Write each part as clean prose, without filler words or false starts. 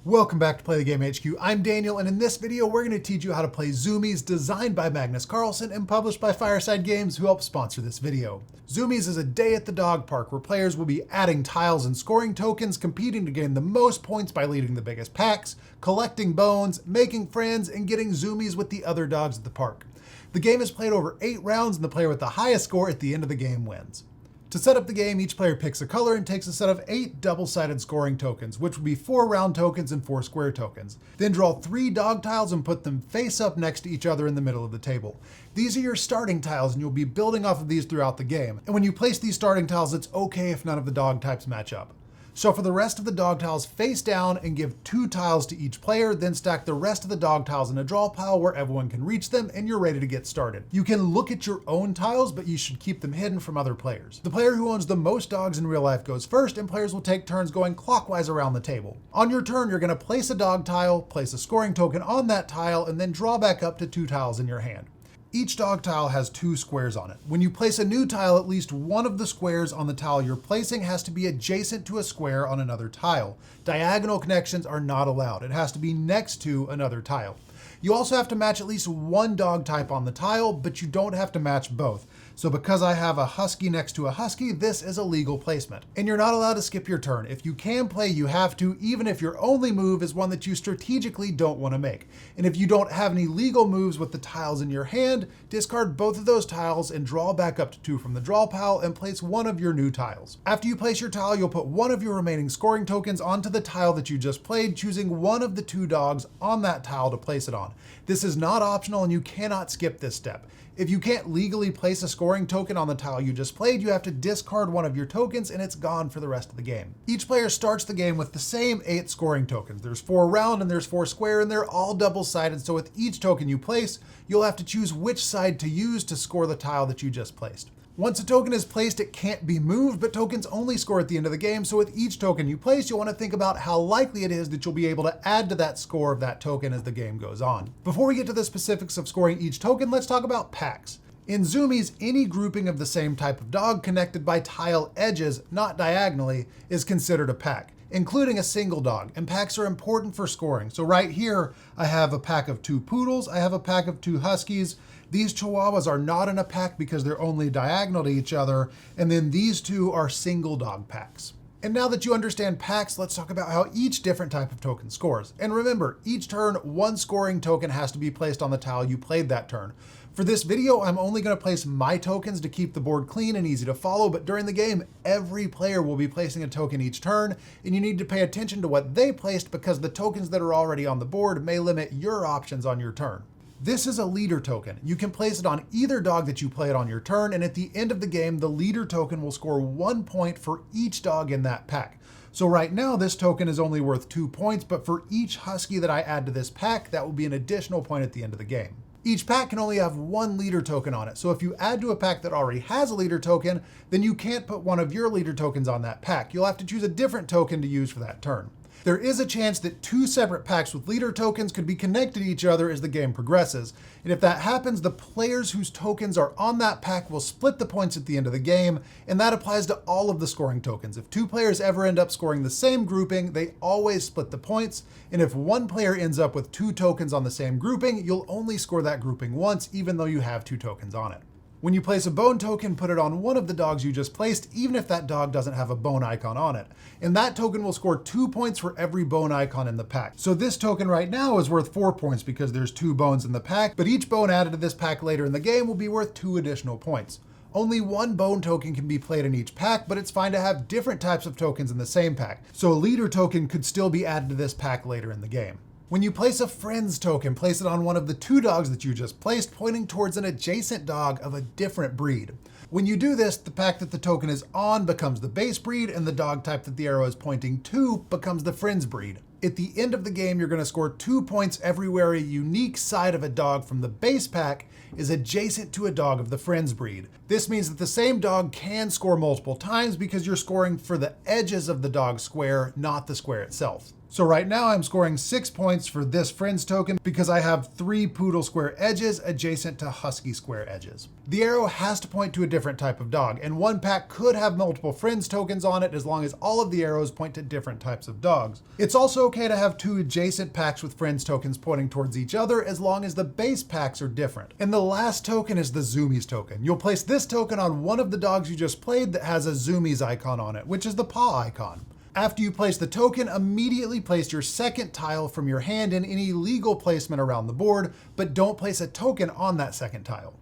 Welcome back to Play the Game HQ. I'm Daniel, and in this video, we're going to teach you how to play Zoomies, designed by Magnus Carlsen and published by Fireside Games, who helped sponsor this video. Zoomies is a day at the dog park where players will be adding tiles and scoring tokens, competing to gain the most points by leading the biggest packs, collecting bones, making friends, and getting Zoomies with the other dogs at the park. The game is played over 8 rounds, and the player with the highest score at the end of the game wins. To set up the game, each player picks a color and takes a set of 8 double-sided scoring tokens, which would be 4 round tokens and 4 square tokens. Then draw 3 dog tiles and put them face up next to each other in the middle of the table. These are your starting tiles, and you'll be building off of these throughout the game. And when you place these starting tiles, it's okay if none of the dog types match up. So for the rest of the dog tiles, face down and give 2 tiles to each player, then stack the rest of the dog tiles in a draw pile where everyone can reach them, and you're ready to get started. You can look at your own tiles, but you should keep them hidden from other players. The player who owns the most dogs in real life goes first, and players will take turns going clockwise around the table. On your turn, you're going to place a dog tile, place a scoring token on that tile, and then draw back up to 2 tiles in your hand. Each dog tile has 2 squares on it. When you place a new tile, at least one of the squares on the tile you're placing has to be adjacent to a square on another tile. Diagonal connections are not allowed. It has to be next to another tile. You also have to match at least one dog type on the tile, but you don't have to match both. So because I have a husky next to a husky, this is a legal placement. And you're not allowed to skip your turn. If you can play, you have to, even if your only move is one that you strategically don't want to make. And if you don't have any legal moves with the tiles in your hand, discard both of those tiles and draw back up to 2 from the draw pile and place one of your new tiles. After you place your tile, you'll put one of your remaining scoring tokens onto the tile that you just played, choosing one of the 2 dogs on that tile to place it on. This is not optional, and you cannot skip this step. If you can't legally place a scoring token on the tile you just played, you have to discard one of your tokens and it's gone for the rest of the game. Each player starts the game with the same 8 scoring tokens. There's 4 round and there's 4 square, and they're all double-sided, so with each token you place, you'll have to choose which side to use to score the tile that you just placed. Once a token is placed, it can't be moved, but tokens only score at the end of the game, so with each token you place, you'll want to think about how likely it is that you'll be able to add to that score of that token as the game goes on. Before we get to the specifics of scoring each token, let's talk about packs. In Zoomies, any grouping of the same type of dog connected by tile edges, not diagonally, is considered a pack, including a single dog, and packs are important for scoring. So right here, I have a pack of 2 poodles, I have a pack of 2 huskies. These chihuahuas are not in a pack because they're only diagonal to each other, and then these 2 are single dog packs. And now that you understand packs, let's talk about how each different type of token scores. And remember, each turn, 1 scoring token has to be placed on the tile you played that turn. For this video, I'm only going to place my tokens to keep the board clean and easy to follow, but during the game, every player will be placing a token each turn, and you need to pay attention to what they placed because the tokens that are already on the board may limit your options on your turn. This is a leader token. You can place it on either dog that you played on your turn, and at the end of the game, the leader token will score 1 point for each dog in that pack. So right now, this token is only worth 2 points, but for each husky that I add to this pack, that will be an additional point at the end of the game. Each pack can only have 1 leader token on it, so if you add to a pack that already has a leader token, then you can't put one of your leader tokens on that pack. You'll have to choose a different token to use for that turn. There is a chance that 2 separate packs with leader tokens could be connected to each other as the game progresses. And if that happens, the players whose tokens are on that pack will split the points at the end of the game, and that applies to all of the scoring tokens. If 2 players ever end up scoring the same grouping, they always split the points, and if 1 player ends up with 2 tokens on the same grouping, you'll only score that grouping once, even though you have 2 tokens on it. When you place a bone token, put it on one of the dogs you just placed, even if that dog doesn't have a bone icon on it. And that token will score 2 points for every bone icon in the pack. So this token right now is worth 4 points because there's 2 bones in the pack, but each bone added to this pack later in the game will be worth 2 additional points. Only 1 bone token can be played in each pack, but it's fine to have different types of tokens in the same pack. So a leader token could still be added to this pack later in the game. When you place a friends token, place it on one of the 2 dogs that you just placed, pointing towards an adjacent dog of a different breed. When you do this, the pack that the token is on becomes the base breed, and the dog type that the arrow is pointing to becomes the friends breed. At the end of the game, you're going to score 2 points everywhere a unique side of a dog from the base pack is adjacent to a dog of the friends breed. This means that the same dog can score multiple times because you're scoring for the edges of the dog square, not the square itself. So right now I'm scoring 6 points for this Friends token because I have 3 Poodle square edges adjacent to Husky square edges. The arrow has to point to a different type of dog, and one pack could have multiple Friends tokens on it as long as all of the arrows point to different types of dogs. It's also okay to have 2 adjacent packs with Friends tokens pointing towards each other as long as the base packs are different. And the last token is the Zoomies token. You'll place this token on one of the dogs you just played that has a Zoomies icon on it, which is the paw icon. After you place the token, immediately place your second tile from your hand in any legal placement around the board, but don't place a token on that second tile.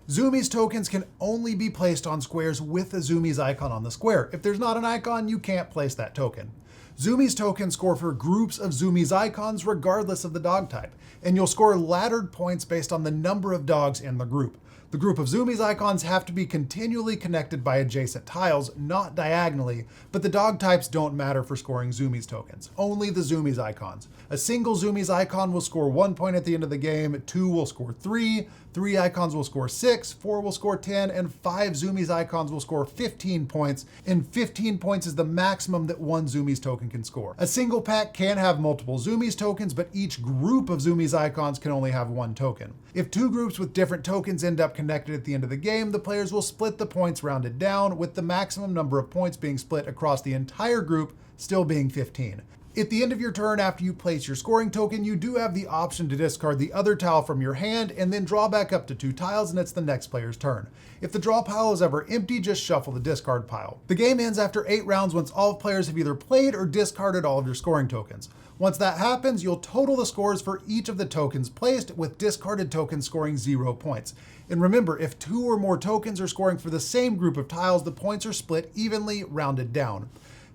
Zoomies tokens can only be placed on squares with a Zoomies icon on the square. If there's not an icon, you can't place that token. Zoomies tokens score for groups of Zoomies icons regardless of the dog type, and you'll score laddered points based on the number of dogs in the group. The group of Zoomies icons have to be continually connected by adjacent tiles, not diagonally, but the dog types don't matter for scoring Zoomies tokens, only the Zoomies icons. A single Zoomies icon will score 1 point at the end of the game, 2 will score 3, 3 icons will score 6, 4 will score 10, and 5 Zoomies icons will score 15 points, and 15 points is the maximum that one Zoomies token can score. A single pack can have multiple Zoomies tokens, but each group of Zoomies icons can only have 1 token. If 2 groups with different tokens end up connected at the end of the game, the players will split the points rounded down, with the maximum number of points being split across the entire group still being 15. At the end of your turn, after you place your scoring token, you do have the option to discard the other tile from your hand and then draw back up to 2 tiles, and it's the next player's turn. If the draw pile is ever empty, just shuffle the discard pile. The game ends after 8 rounds once all players have either played or discarded all of your scoring tokens. Once that happens, you'll total the scores for each of the tokens placed, with discarded tokens scoring 0 points. And remember, if 2 or more tokens are scoring for the same group of tiles, the points are split evenly, rounded down.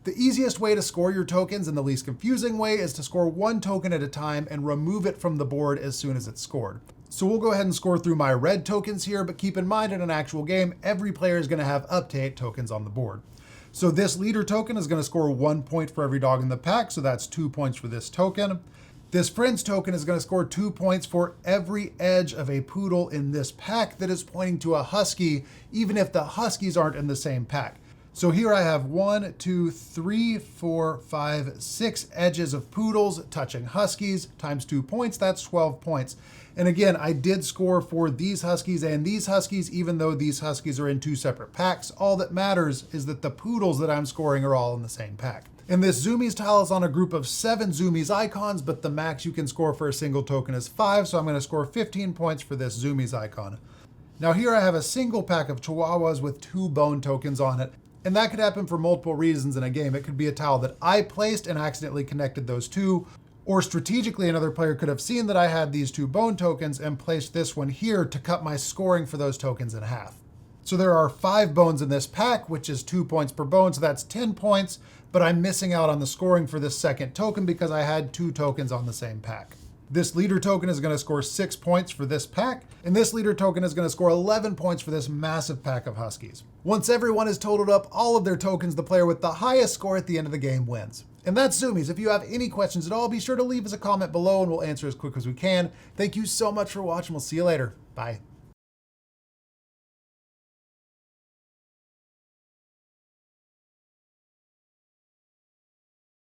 The easiest way to score your tokens and the least confusing way is to score 1 token at a time and remove it from the board as soon as it's scored. So we'll go ahead and score through my red tokens here, but keep in mind in an actual game, every player is going to have up to 8 tokens on the board. So this leader token is going to score 1 point for every dog in the pack, so that's 2 points for this token. This Friends token is going to score 2 points for every edge of a poodle in this pack that is pointing to a husky, even if the huskies aren't in the same pack. So here I have 1, 2, 3, 4, 5, 6 edges of poodles touching huskies times 2 points, that's 12 points. And again, I did score for these huskies and these huskies, even though these huskies are in 2 separate packs. All that matters is that the poodles that I'm scoring are all in the same pack. And this Zoomies tile is on a group of 7 Zoomies icons, but the max you can score for a single token is 5, so I'm going to score 15 points for this Zoomies icon. Now here I have a single pack of Chihuahuas with 2 bone tokens on it. And that could happen for multiple reasons in a game. It could be a tile that I placed and accidentally connected those 2, or strategically another player could have seen that I had these 2 bone tokens and placed this one here to cut my scoring for those tokens in half. So there are 5 bones in this pack, which is 2 points per bone, so that's 10 points, but I'm missing out on the scoring for this second token because I had 2 tokens on the same pack. This leader token is going to score 6 points for this pack, and this leader token is going to score 11 points for this massive pack of huskies. Once everyone has totaled up all of their tokens, the player with the highest score at the end of the game wins. And that's Zoomies. If you have any questions at all, be sure to leave us a comment below and we'll answer as quick as we can. Thank you so much for watching. We'll see you later. Bye.